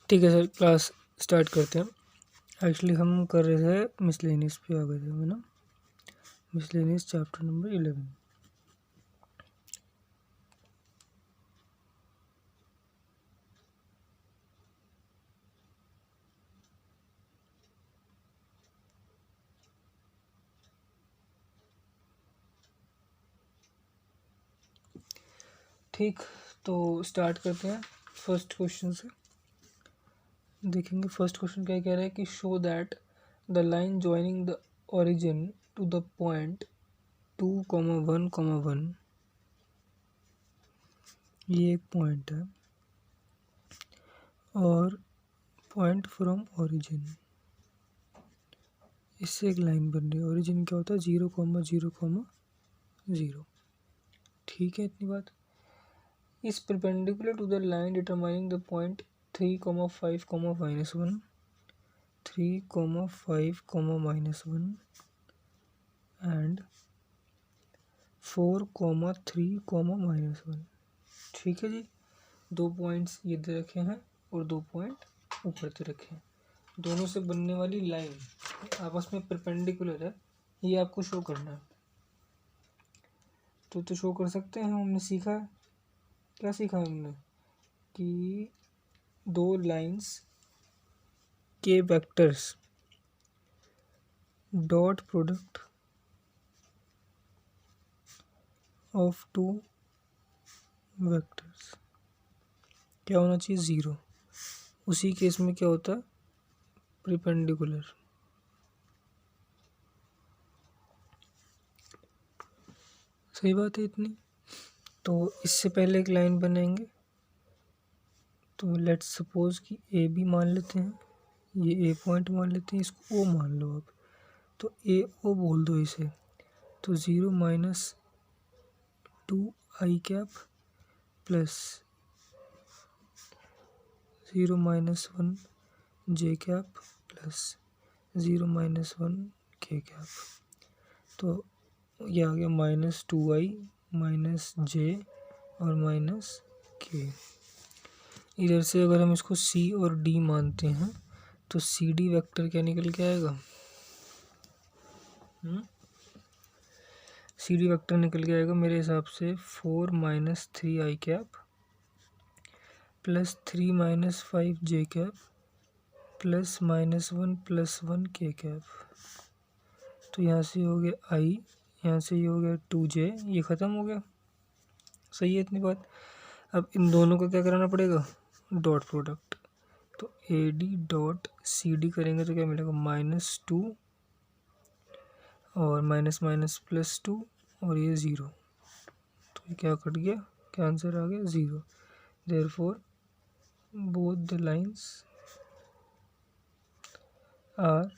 ठीक है sir, class start करते हैं। एक्चुअली हम कर रहे थे मिसलेनियस पे आ गए थे, है ना। Miscellaneous chapter number 11। ठीक, तो स्टार्ट करते हैं फर्स्ट क्वेश्चन से। देखेंगे फर्स्ट क्वेश्चन क्या कह रहा है कि show that the line joining the origin to the point 2,1,1, ये एक पॉइंट है, और पॉइंट फ्रॉम ओरिजिन, इससे एक लाइन बन रही है। ओरिजिन क्या होता है? 0,0,0। ठीक है, इतनी बात। is perpendicular to the line determining the point 3,5, -1, 3,5, -1 and 4,3, -1। ठीक है जी, दो पॉइंट्स ये दे रखे हैं और दो पॉइंट ऊपर दे रखे हैं। दोनों से बनने वाली लाइन आपस में परपेंडिकुलर है, ये आपको शो करना है। तो शो कर सकते हैं। हमने सीखा है, क्या सीखा हमने कि दो लाइंस के vectors dot product of two vectors क्या होना चाहिए? 0। उसी केस में क्या होता है? परपेंडिकुलर। सही बात है इतनी। तो इससे पहले एक लाइन बनाएंगे, तो लेट्स सपोज कि ए बी मान लेते हैं, ये ए पॉइंट मान लेते हैं, इसको ओ मान लो अब। तो ए ओ बोल दो इसे। तो 0 - 2i कैप प्लस 0 - 1 जे कैप प्लस 0 - 1 के कैप। तो ये आ गया -2i -j और -k। इधर से अगर हम इसको c और d मानते हैं तो सी डी वेक्टर क्या निकल के आएगा? सी डी वेक्टर निकल के आएगा मेरे हिसाब से 4 - 3i कैप प्लस 3 - 5 जे कैप प्लस -1 + 1 के कैप। तो यहाँ से हो गया i, यहाँ से ये हो गया 2j, ये ख़त्म हो गया। सही है इतनी बात। अब इन दोनों का क्या कराना पड़ेगा? Dot product. तो A D dot C D करेंगे तो क्या मिलेगा? -2 और --+2 और ये 0। तो ये क्या कट गया? क्या आंसर आ गया? 0। Therefore both the lines are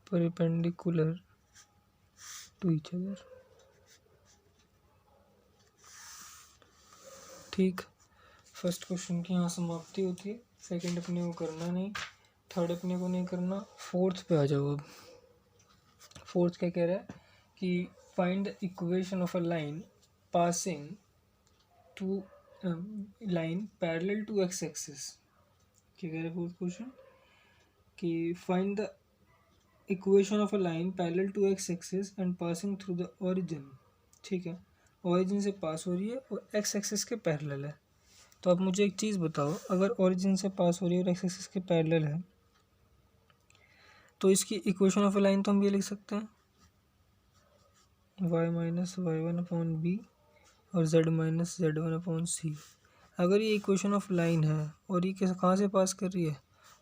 perpendicular to each other। ठीक, फर्स्ट क्वेश्चन की यहाँ समाप्ति होती है। सेकंड अपने को करना नहीं, थर्ड अपने को नहीं करना। फोर्थ पे आ जाओ। अब फोर्थ क्या कह रहा है कि find the equation of a line passing to line parallel to X axis. क्या कह रहा है फोर्थ क्वेश्चन कि find the equation of a line parallel to X axis and passing through the origin. ठीक है, ओरिजिन से पास हो रही है और एक्स एक्सिस के पैरेलल है। तो आप मुझे एक चीज़ बताओ, अगर ओरिजिन से पास हो रही है और एक्स एक्सिस के पैरेलल है तो इसकी इक्वेशन ऑफ अ लाइन तो हम ये लिख सकते हैं y - y1/b और z - z1/c। अगर ये इक्वेशन ऑफ लाइन है और ये कैसे कहाँ से पास कर रही है?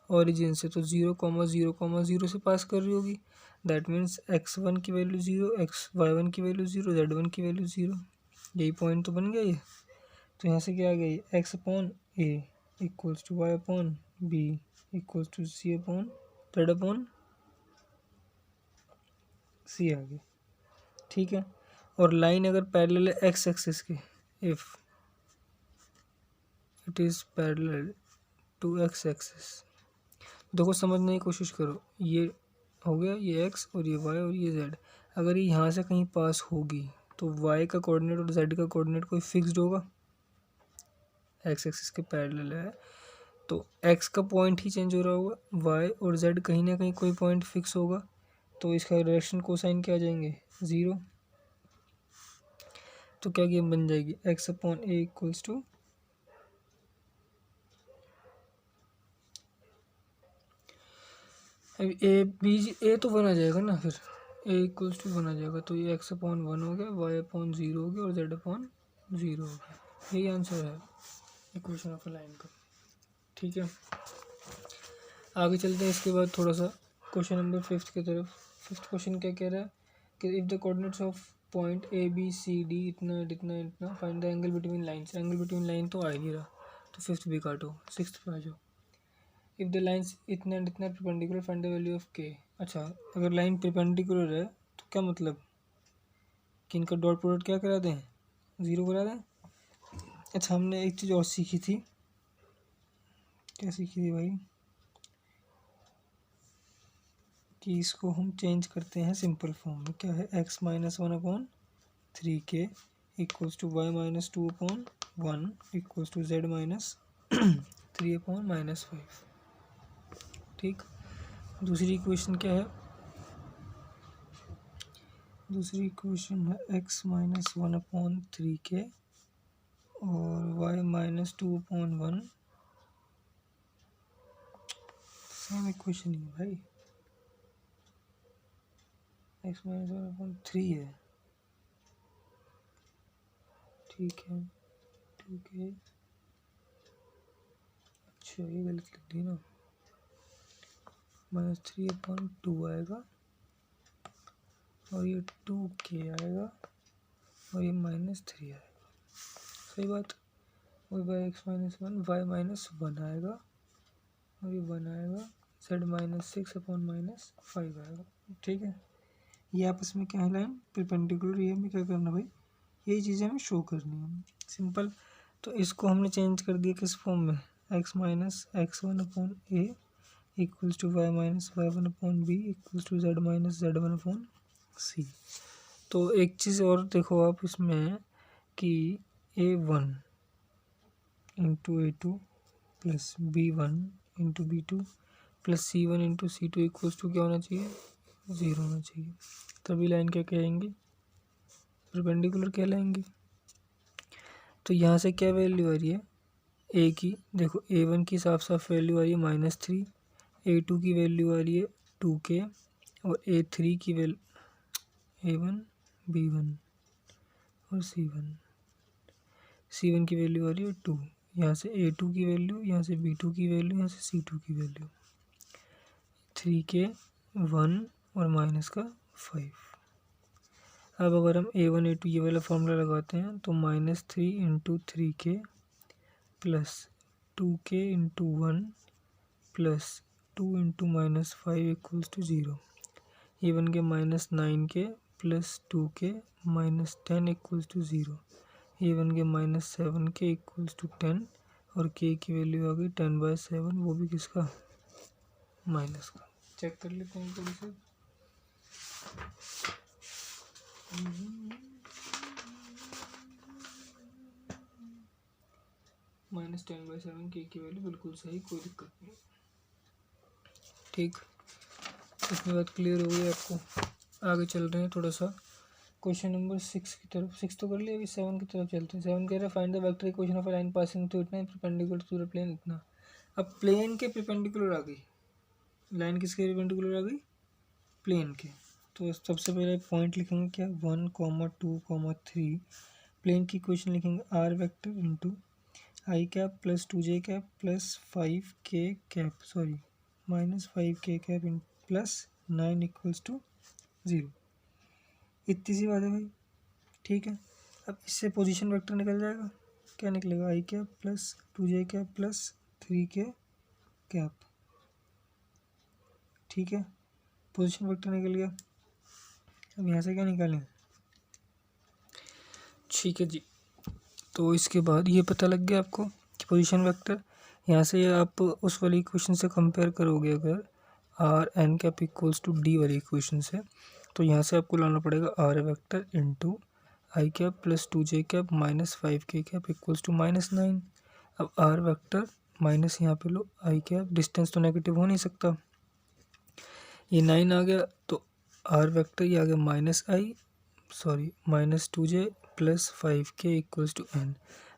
ओरिजिन से, तो 0,0,0 से पास कर रही होगी। दैट मीन्स x1 की वैल्यू 0, y1 की वैल्यू 0, z1 की वैल्यू 0। यही पॉइंट तो बन गया ये। तो यहाँ से क्या आ गया? x/a equals to y/b equals to c/c आ गई। ठीक है, और लाइन अगर पैरेलल है एक्स एक्सिस के, if it is parallel to X axis, देखो समझने की कोशिश करो। ये हो गया, ये एक्स और ये वाई और ये जेड। अगर ये यहाँ से कहीं पास होगी तो वाई का कोऑर्डिनेट और जेड का कोऑर्डिनेट कोई फिक्स्ड होगा? एक्स एक्सिस के पैरेलल है, तो एक्स का पॉइंट ही चेंज हो रहा होगा, वाई और जेड कहीं ना कहीं कोई पॉइंट फिक्स होगा, तो इसका डायरेक्शन कोसाइन क्या आ जाएंगे 0। तो क्या गेम बन जाएगी X upon A equals to A B, A तो बना जाएगा ना, फिर ए इक्वल्स टू बना जाएगा, तो ये एक्स अपॉन 1 हो गया, वाई अपॉन 0 हो गया और जेड अपॉन 0 हो गया। यही आंसर है इक्वेशन ऑफ अ लाइन का। ठीक है, आगे चलते हैं। इसके बाद थोड़ा सा क्वेश्चन नंबर 5 की तरफ। 5th क्वेश्चन क्या कह रहा है कि if the coordinates of point A B C D इतना इतना इतना, find the angle between lines. Angle between line तो आ ही नहीं रहा, तो 5th भी काटो, 6th पे आ जाओ। इफ़ द लाइन्स इतना एंड इतना perpendicular, find the value of के। अच्छा, अगर लाइन परपेंडिकुलर है तो क्या मतलब कि इनका डॉट प्रोडक्ट क्या करा दें, 0 करा दें। अच्छा, हमने एक चीज़ और सीखी थी, क्या सीखी थी भाई, कि इसको हम चेंज करते हैं सिंपल फॉर्म में। क्या है, X minus 1 upon 3k equals to Y minus 2 upon 1 equals to Z minus 3 upon minus 5। ठीक, दूसरी इक्वेशन क्या है, दूसरी इक्वेशन है एक्स माइनस 1 अपॉन 3k और Y minus 2 upon 1। Same equation ही है भाई, एक्स माइनस 1 अपॉन 3 है। ठीक है, ठीक है, अच्छा ये गलत लिख दी ना, माइनस 3 अपॉन 2 आएगा और ये 2k आएगा और ये माइनस 3 आएगा। सही बात, और by X minus 1 Y minus 1 आएगा और ये 1 आएगा, जेड माइनस 6 अपॉन माइनस 5 आएगा। ठीक है, ये आपस में क्या है, लाइन परपेंडिकुलर, ये हमें क्या करना भाई, यही चीज़ें हमें शो करनी है, सिंपल। तो इसको हमने चेंज कर दिया किस फॉर्म में, X minus X 1 upon A equals to Y minus Y 1 upon B equals to Z minus Z 1 upon C. तो एक चीज़ और देखो आप इसमें कि A1 into A2 plus B1 into B2 plus C1 into C2 equals to क्या होना चाहिए, 0 होना चाहिए, तभी लाइन क्या कहेंगे, परपेंडिकुलर कहलाएंगे। तो यहाँ से क्या वैल्यू आ रही है ए की, देखो A1 की साफ साफ वैल्यू आ रही है -3, A2 की वैल्यू आ रही है 2k और A3 की वैल्यू A1 B1 और C1 की वैल्यू आ रही है 2, यहाँ से A2 की वैल्यू, यहाँ से B2 की वैल्यू, यहाँ से C2 की वैल्यू, 3k 1 और माइनस का 5। अब अगर हम A1 A2 ये वाला फॉर्मूला लगाते हैं तो -3 into 3k plus 2k into 1 plus 2 into minus 5 equals to 0। ये बन गया -9k plus 2k minus 10 equals to 0। ये बन गया -7k इक्वल्स टू 10 और k की वैल्यू आ गई 10/7, वो भी किसका, माइनस का। चेक कर लेते हैं थोड़ी सी, -10/7 के की वैल्यू बिल्कुल सही, कोई दिक्कत नहीं। ठीक, इतनी बात क्लियर हो गई आपको। आगे चल रहे हैं थोड़ा सा क्वेश्चन नंबर 6 की तरफ। 6 तो कर लिया, अभी 7 की तरफ चलते हैं। 7 कह रहा है find the vector equation of a line passing through इतना परपेंडिकुलर टू द प्लेन इतना। अब प्लेन के परपेंडिकुलर आ गई लाइन, किसके परपेंडिकुलर आ गई, प्लेन के। तो सबसे पहले पॉइंट लिखेंगे क्या, 1, 2, 3। प्लेन की इक्वेशन लिखेंगे R vector into I cap plus 2j cap plus 5k cap, sorry -5k cap इन प्लस 9 इक्वल्स टू 0। इतनी सी बात है भाई। ठीक है, अब इससे पोजीशन वेक्टर निकल जाएगा, क्या निकलेगा, I cap plus 2j cap plus 3k cap. ठीक है, पोजीशन वेक्टर निकल गया। अब यहाँ से क्या निकालें, ठीक है जी। तो इसके बाद ये पता लग गया आपको कि पोजीशन वेक्टर, यहाँ से आप उस वाली इक्वेशन से कंपेयर करोगे अगर R N cap equals to D वाली इक्वेशन से, तो यहाँ से आपको लाना पड़ेगा R vector into I cap plus 2j cap minus 5k cap equals to -9। अब आर वेक्टर माइनस यहाँ पे लो आई कैप, डिस्टेंस तो नेगेटिव हो नहीं सकता, ये 9 आ गया तो आर वेक्टर ये आ गया -2j plus 5k equals to n।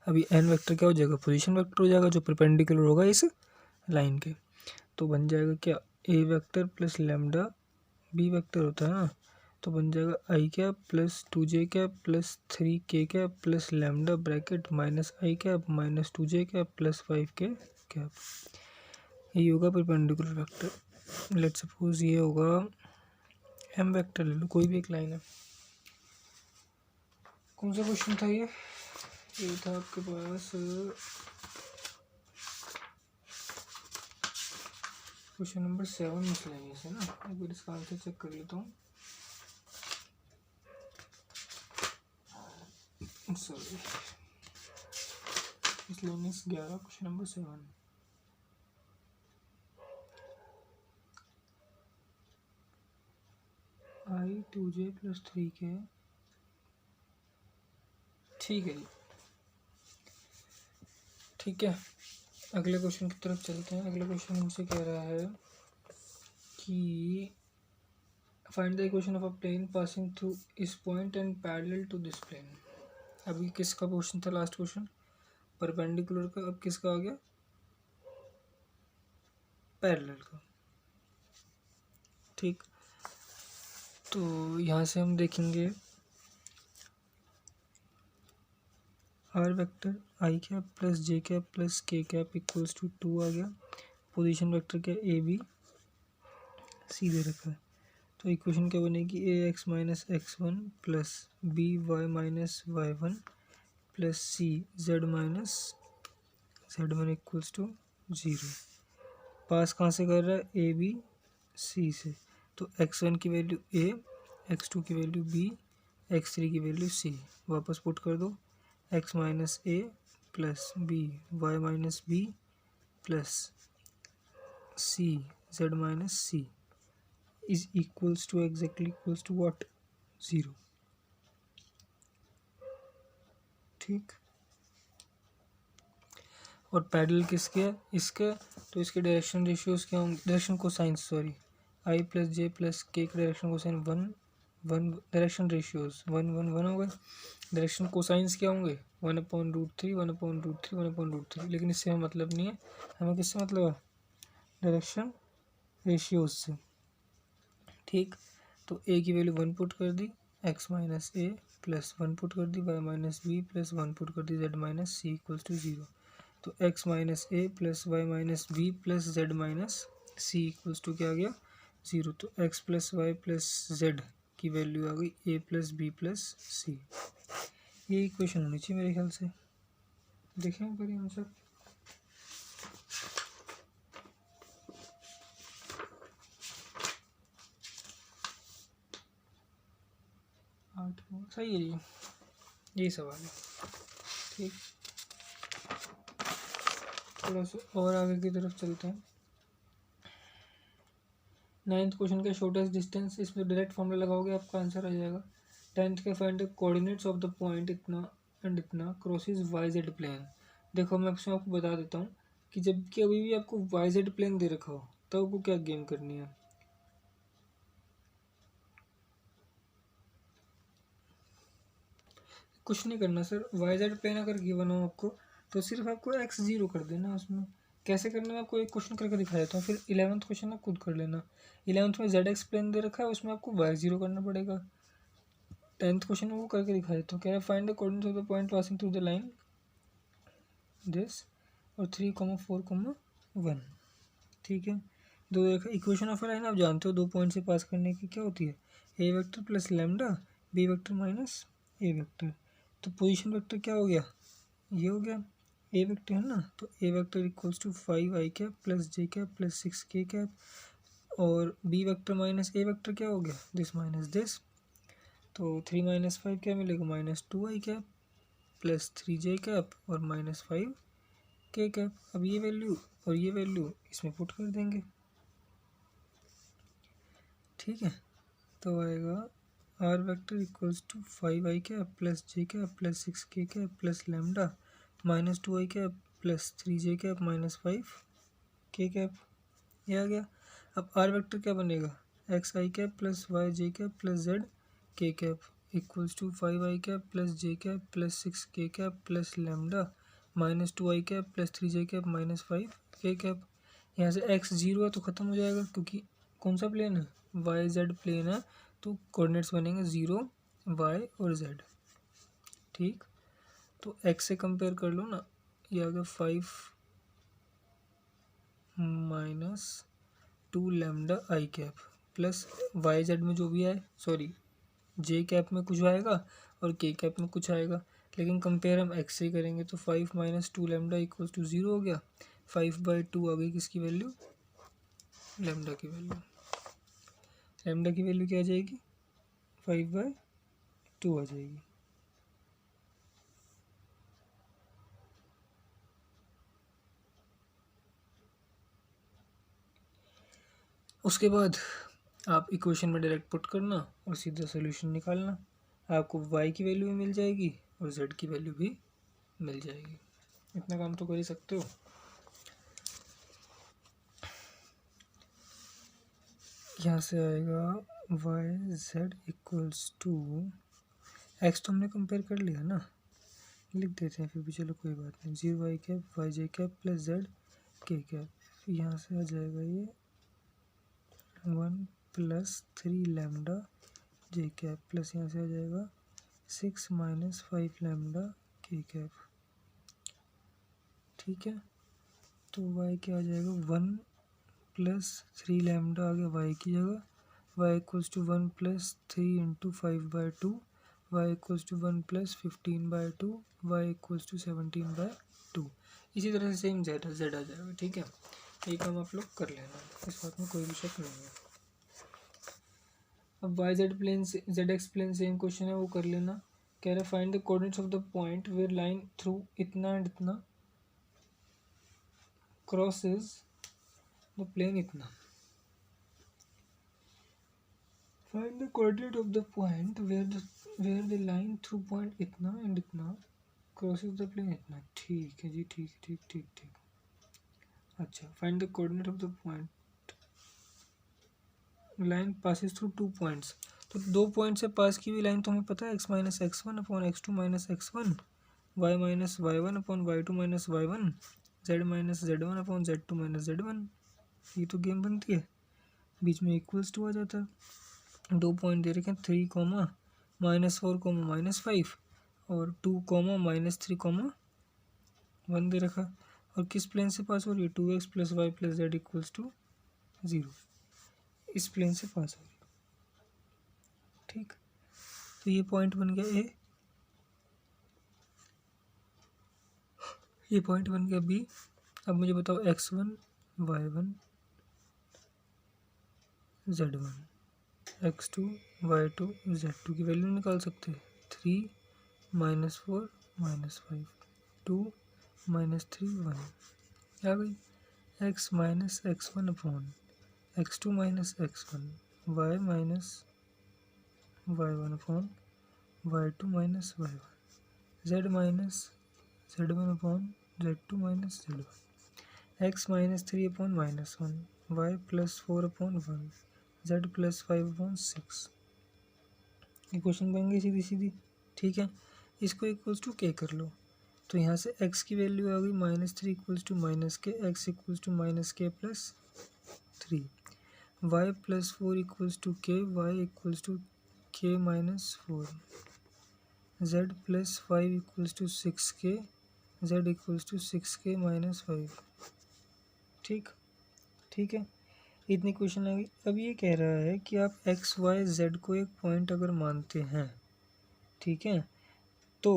अभी n वेक्टर क्या हो जाएगा, पोजीशन वेक्टर हो जाएगा जो परपेंडिकुलर होगा इस लाइन के। तो बन जाएगा क्या, a vector plus lambda b vector होता है ना, तो बन जाएगा I cap plus 2j cap plus 3k cap plus lambda bracket minus I cap minus 2j cap plus 5k cap. ये होगा परपेंडिकुलर वेक्टर। लेट सपोज ये होगा एम वेक्टर, ले लो कोई भी एक लाइन है। कौन सा क्वेश्चन था ये था आपके पास क्वेश्चन नंबर 7 मिसलेनियस है ना। एक बार इसका आंसर चेक कर लेता हूँ। Sorry, miscellaneous 11 question number 7। आई 2j प्लस 3k, ठीक है जी, ठीक है। अगले क्वेश्चन की तरफ चलते हैं। अगला क्वेश्चन हमसे कह रहा है कि find the equation of a plane passing through इस point and parallel to this plane. अभी किसका क्वेश्चन था, लास्ट क्वेश्चन परपेंडिकुलर का, अब किसका आ गया, पैरेलल का। ठीक, तो यहाँ से हम देखेंगे R vector I cap plus J cap plus K cap equals to 2 आ गया। पोजीशन वेक्टर क्या, ए बी सी दे रखा है, तो इक्वेशन क्या बनेगी, A X minus x1 plus B Y minus y1 plus C Z minus z1 equals to 0। Pass कहाँ से कर रहा है, ए बी सी से, तो x1 की वैल्यू a, x2 की वैल्यू b, x3 की वैल्यू c। वापस पुट कर दो, x minus A plus B Y minus B plus C Z minus C is equals to exactly equals to what, 0। ठीक, और पैरेलल किसके है, इसके, तो इसके डायरेक्शन रेशियोज क्या होंगे, डायरेक्शन कोसाइंस सॉरी, आई प्लस जे प्लस के का डायरेक्शन कोसाइन 1 1, डायरेक्शन रेशियोज 1 1 1 हो गए। डायरेक्शन कोसाइंस क्या होंगे, 1/√3 1/√3 1/√3। लेकिन इससे हमें मतलब नहीं है, हमें किससे मतलब है, डायरेक्शन रेशियोज से। ठीक, तो ए की वैल्यू 1 पुट कर दी, X minus A plus 1 put कर दी, Y minus B plus 1 put कर दी, Z minus C equals to 0। तो X minus A plus Y minus B plus Z minus C equals to क्या आ गया, 0। तो X plus Y plus Z की वैल्यू आ गई A plus B plus C. ये इक्वेशन होनी चाहिए मेरे ख्याल से। देखें करिए आंसर, सही है जी, यही सवाल है। ठीक, थोड़ा सा और आगे की तरफ चलते हैं। 9th क्वेश्चन का शॉर्टेस्ट डिस्टेंस, इसमें डायरेक्ट फॉर्मूला लगाओगे आपका आंसर आ जाएगा। 10th के find the coordinates of the point इतना एंड इतना क्रॉसेस वाई जेड प्लेन। देखो मैं आपको बता देता हूँ कि जब कि अभी भी आपको वाई जेड प्लेन दे रखा हो तो आपको क्या गेम करनी है, कुछ नहीं करना सर। वाई जेड प्लेन अगर गिवन हो आपको तो सिर्फ आपको एक्स 0 कर देना उसमें। कैसे करना है आपको एक क्वेश्चन करके दिखा देता हूँ, फिर 11th क्वेश्चन आप खुद कर लेना। 11th में जेड एक्स प्लेन दे रखा है, उसमें आपको वाई 0 करना पड़ेगा। 10th क्वेश्चन में वो करके दिखा देता हूँ। कह रहा है find the coordinates of the point passing through the line this और 3,4,1। ठीक है, दो इक्वेशन ऑफ लाइन आप जानते हो, 2 पॉइंट से पास करने की क्या होती है, A vector plus lambda B vector minus A vector. तो पोजीशन वेक्टर क्या हो गया, ये हो गया ए वेक्टर है ना, तो A vector equals to 5 I cap plus J cap plus 6 K cap. और B vector minus A vector क्या हो गया, दिस माइनस दिस, तो 3 माइनस 5 क्या मिलेगा, -2 I cap plus 3 J cap और -5 के कैप। अब ये वैल्यू और ये वैल्यू इसमें पुट कर देंगे। ठीक है, तो आएगा R vector equals to 5 I cap plus J cap plus 6 K cap plus lambda -2 I cap plus 3j cap minus 5k cap, ये आ गया। अब आर वेक्टर क्या बनेगा, xi cap plus yj cap plus zk cap equals to 5i cap plus j cap plus 6k cap plus lambda minus 2i cap plus 3j cap minus 5k cap. यहाँ से x 0 है तो ख़त्म हो जाएगा, क्योंकि कौन सा प्लेन है, yz प्लेन है, तो कोऑर्डिनेट्स बनेंगे 0 y और z। ठीक, तो x से कंपेयर कर लो ना, ये आ गया 5 minus 2 lambda i cap plus yz में जो भी आए, सॉरी j कैप में कुछ आएगा और k कैप में कुछ आएगा, लेकिन कंपेयर हम x से करेंगे तो 5 माइनस 2 लैम्डा इक्वल्स टू 0 हो गया। 5/2 आ गई किसकी वैल्यू, लैम्डा की वैल्यू। लैम्डा की वैल्यू क्या आ जाएगी, 5/2 आ जाएगी। उसके बाद आप इक्वेशन में डायरेक्ट पुट करना और सीधा सोल्यूशन निकालना, आपको y की वैल्यू भी मिल जाएगी और z की वैल्यू भी मिल जाएगी। इतना काम तो कर ही सकते हो। यहाँ से आएगा yz इक्वल्स टू x, तो हमने कंपेयर कर लिया ना, लिख देते हैं फिर भी, चलो कोई बात नहीं। 0i cap yj cap plus zk cap, यहाँ से आ जाएगा ये 1 plus 3 lambda j cap plus यहाँ से आ जाएगा 6 माइनस 5 लैम्डा k कैप। ठीक है, तो y क्या आ जाएगा, 1 प्लस 3 लैम्डा आ गया y की जगह, y equals to 1 plus 3 into 5/2, y equals to 1 plus 15/2, y equals to 17/2। इसी तरह से सेम z आ जाएगा। ठीक है, ये काम आप लोग कर लेना, इस बात में कोई भी शक नहीं है। अब वाई जेड प्लेन से Z X plane same question है, वो कर लेना। कह रहा है find the coordinates of the point where line through इतना एंड इतना क्रॉसेस द प्लेन इतना। Find the coordinate of the point where the line through point इतना एंड इतना क्रॉसेस द प्लेन इतना। ठीक है जी, ठीक ठीक ठीक ठीक। अच्छा, find the coordinate of the point line passes through 2 points, तो 2 पॉइंट से पास की हुई लाइन तो हमें पता है x minus x1 upon x2 minus x1, y minus y1 upon y2 minus y1, z minus z1 upon z2 minus z1। ये तो गेम बनती है, बीच में इक्वल्स टू आ जाता है। 2 पॉइंट दे रखे हैं 3 कॉमा -4 कॉमा -5 और 2 कॉमा -3 कॉमा 1 दे रखा, और किस प्लेन से पास हो रही है, 2x plus Y plus Z equals to 0, इस प्लेन से पास हो रही है। ठीक, तो ये पॉइंट बन गया ए, ये पॉइंट बन गया बी। अब मुझे बताओ x1 y1 z1 x2 y2 z2 की वैल्यू निकाल सकते हैं। 3 -4 -5 2 -3 1 आ गई। x minus x1 upon x2 minus x1, y minus y1 upon y2 minus y1, z minus z1 upon z2 minus z1, x minus 3 upon -1, y plus 4 upon 1, z plus 5 upon 6। ये question बन गई सीधी सीधी। ठीक है, इसको equals to के कर लो, तो यहाँ से x की वैल्यू आ गई -3 equals to -k, x equals to -k plus 3, y plus 4 equals to k, y equals to k minus 4, z plus 5 equals to 6k, z equals to 6k minus 5। ठीक, ठीक है, इतनी क्वेश्चन आ गई। अब ये कह रहा है कि आप x y z को एक पॉइंट अगर मानते हैं, ठीक है, तो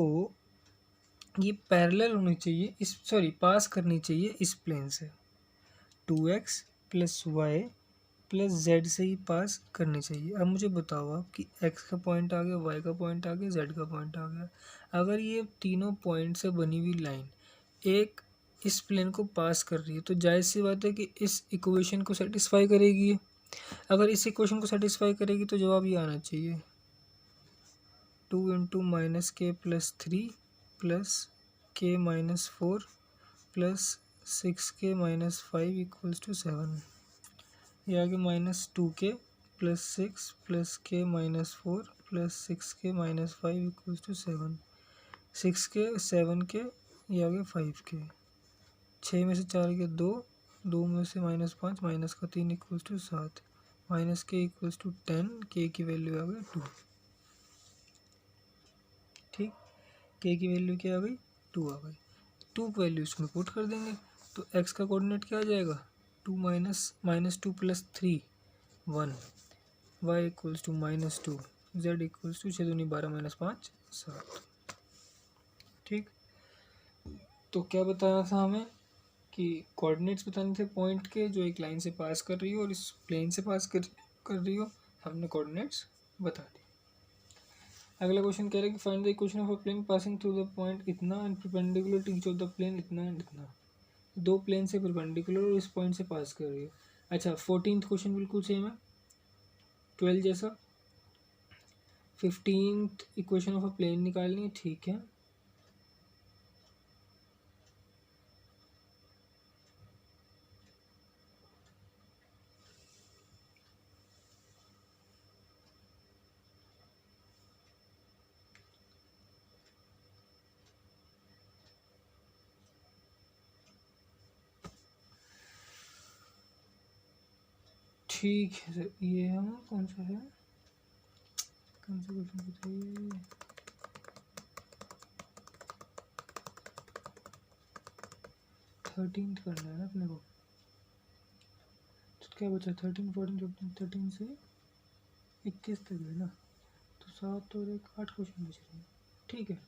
ये पैरेलल होनी चाहिए, इस सॉरी पास करनी चाहिए इस प्लेन से, 2x plus Y plus Z से ही पास करनी चाहिए। अब मुझे बताओ आप कि x का पॉइंट आ गया, y का पॉइंट आ गया, z का पॉइंट आ गया। अगर ये तीनों पॉइंट से बनी हुई लाइन एक इस प्लेन को पास कर रही है, तो जायज़ सी बात है कि इस इक्वेशन को सेटिस्फाई करेगी। अगर इस इक्वेशन को सेटिस्फाई करेगी तो जवाब ये आना चाहिए, 2 × -k + 3 + k - 4 plus 6k minus 5 equals to 7। ये आगे -2k plus 6 plus k minus 4 plus 6k minus 5 equals to 7। 6k 7k, ये आगे 5k। 6 में से 4 के 2, 2 में से -5 माइनस का 3 इक्वल्स टू 7। माइनस के इक्वल्स टू 10, के की वैल्यू आ गई 2। ठीक, के की वैल्यू क्या आ गई 2 आ गई। 2 वैल्यू इसमें पुट कर देंगे तो x का कोऑर्डिनेट क्या आ जाएगा 2 -2 plus 3 1, y equals to -2, z equals to 6 दूनी 12 माइनस 5 7। ठीक, तो क्या बताया था हमें कि कोऑर्डिनेट्स बताने थे पॉइंट के जो एक लाइन से पास कर रही हो और इस प्लेन से पास कर रही हो। हमने कोऑर्डिनेट्स बता दिए। अगला क्वेश्चन कह रहा है कि find the equation of a plane passing through the point इतना and perpendicular to each of the plane इतना एंड इतना। दो प्लेन से परपेंडिकुलर और इस पॉइंट से पास कर रही हो। अच्छा, 14th क्वेश्चन बिल्कुल सेम है 12 जैसा। 15th equation of a plane निकालनी है। ठीक है, ठीक है सर। ये हम कौन सा है, कौन सा क्वेश्चन बताइए। थर्टीन करना है ना अपने को। तो क्या बचा 13 14 15 13 से 21 तक है ना, तो 7 और 1 8 क्वेश्चन बच रहे हैं। ठीक है,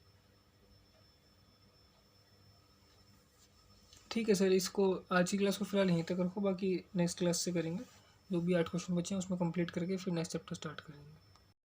ठीक है सर। इसको आज की क्लास को फिलहाल यहीं तक रखो, बाकी नेक्स्ट क्लास से करेंगे। जो भी 8 क्वेश्चन बचे हैं उसमें कंप्लीट करके फिर नेक्स्ट चैप्टर स्टार्ट करेंगे।